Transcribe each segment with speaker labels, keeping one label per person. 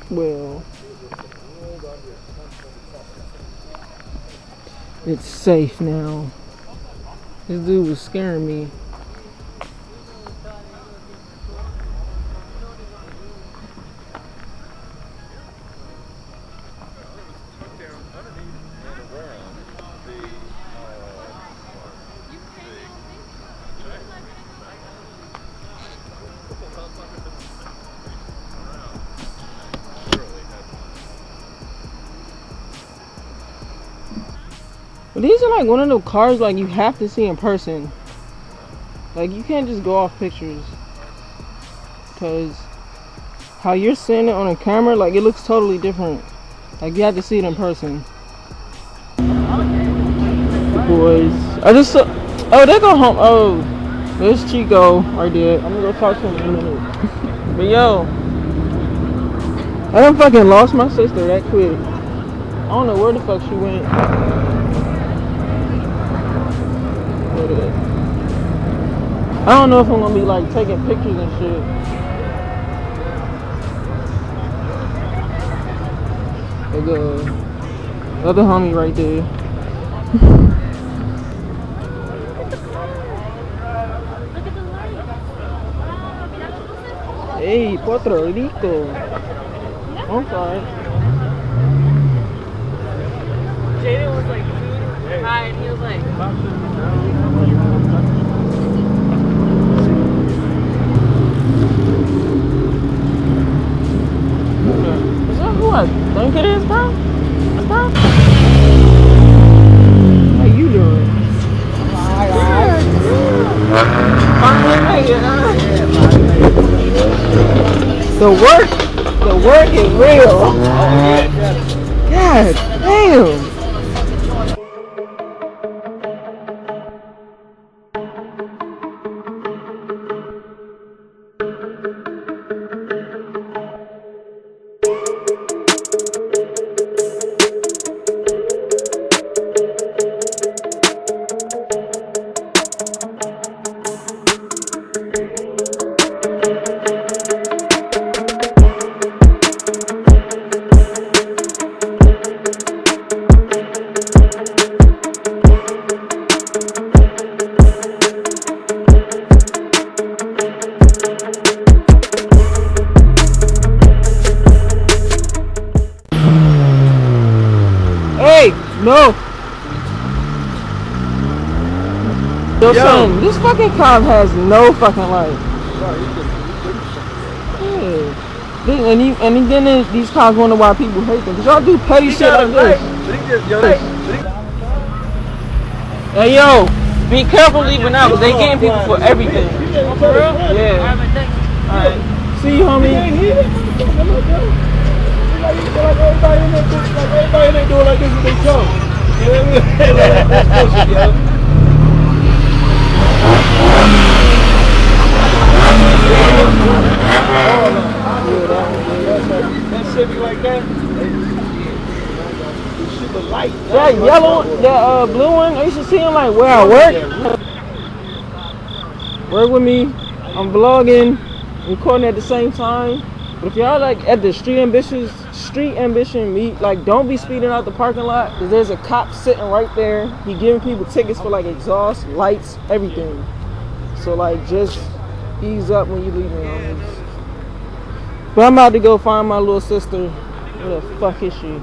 Speaker 1: Well, it's safe now. This dude was scaring me. But these are like one of those cars like you have to see in person. Like you can't just go off pictures. Cause how you're seeing it on a camera, like it looks totally different. Like you have to see it in person. The boys. I just saw, oh, they go home. Oh, there's Chico right there. I'm gonna go talk to him in a minute. But yo, I done fucking lost my sister that quick. I don't know where the fuck she went. I don't know if I'm gonna be like taking pictures and shit. Like other homie right there. Hey, Puerto Rico. I'm sorry.
Speaker 2: Jaden was like, hi, and he was like,
Speaker 1: is that who I think it is, bro? Bro? How you doing? The work is real. God damn. No. Yo, son, this fucking cop has no fucking life. Yeah. And then these cops wonder why people hate them. Cause y'all do petty shit like this. Hey yo, be careful leaving out cause they getting people for everything. For real? Yeah. Alright. See you, homie. Everybody in there doing like this with their tongue. You know what I mean? That's bullshit, yo. That shit be like that. Shoot the light. That yellow, that blue one, I used to see him like where I work. Work with me. I'm vlogging, recording at the same time. But if y'all like at the street ambition meet, like don't be speeding out the parking lot because there's a cop sitting right there. He giving people tickets for like exhaust, lights, everything. So like just ease up when you leaving, homies. But I'm about to go find my little sister. Where the fuck is she?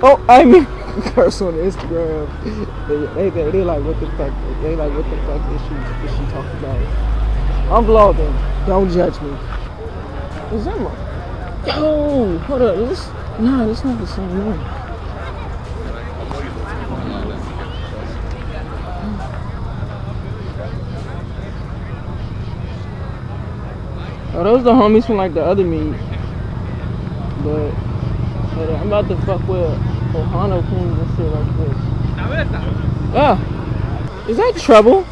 Speaker 1: Oh, I mean, curse on Instagram. They like what the fuck? They like what the fuck is she talking about? I'm vlogging. Don't judge me. Is that my? Oh, hold up. Nah, this not the same one. Oh, those the homies from like the other meet. But I'm about to fuck with Ohana Kings and shit like this. Ah, is that trouble?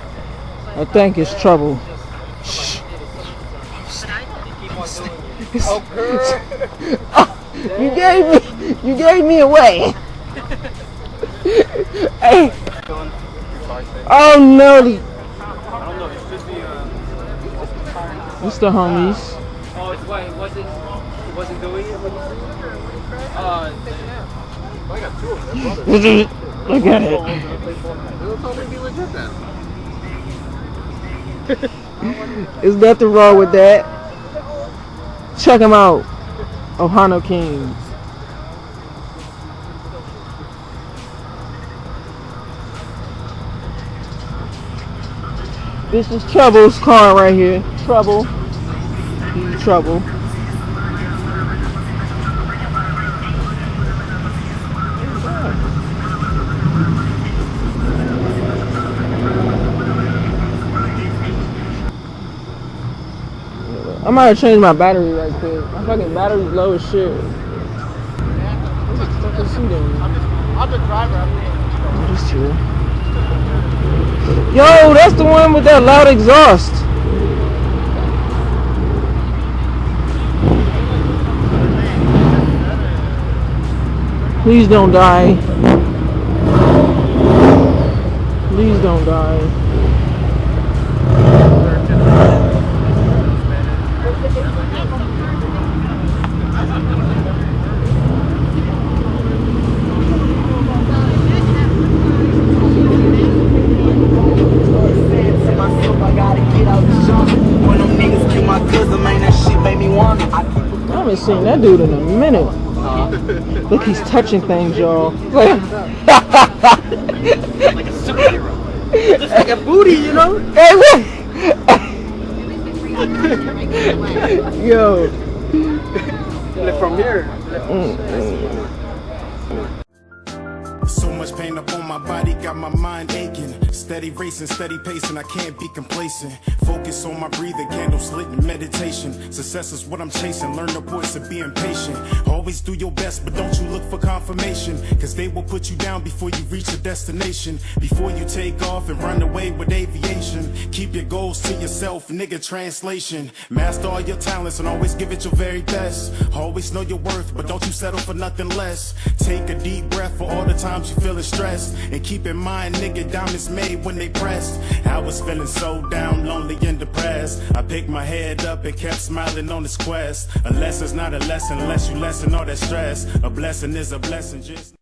Speaker 1: I think it's trouble. Shh. Oh, girl. Oh, you gave me away. Hey. Oh no. It's the homies.
Speaker 3: Oh why he wasn't doing it when you said
Speaker 4: I got two of them, brothers.
Speaker 1: Look at it.
Speaker 4: It'll totally be legit then.
Speaker 1: There's nothing wrong with that. Check them out. Ohana Kings. This is Trouble's car right here. Trouble. He's Trouble. I might have changed my battery right quick. My fucking battery's low as shit. What is he doing?
Speaker 4: I'm the driver.
Speaker 1: Just chill. Yo, that's the one with that loud exhaust. Please don't die. Please don't die. I haven't seen that dude in a minute. Look, he's touching things, y'all.
Speaker 3: like a superhero. Looks like a booty, you know?
Speaker 1: Hey, look! Yo.
Speaker 3: From here.
Speaker 5: So much pain up on my body, got my mind aching. Steady racing, steady pacing, I can't be complacent. Focus on my breathing, candle slit in meditation. Success is what I'm chasing, learn the voice of being patient. Always do your best, but don't you look for confirmation. Cause they will put you down before you reach a destination. Before you take off and run away with aviation. Keep your goals to yourself, nigga, translation. Master all your talents and always give it your very best. Always know your worth, but don't you settle for nothing less. Take a deep breath for all the times you feeling stressed. And keep in mind, nigga, down is made when they pressed. I was feeling so down, lonely and depressed. I picked my head up and kept smiling on this quest. A lesson's not a lesson unless you lessen all that stress. A blessing is a blessing, just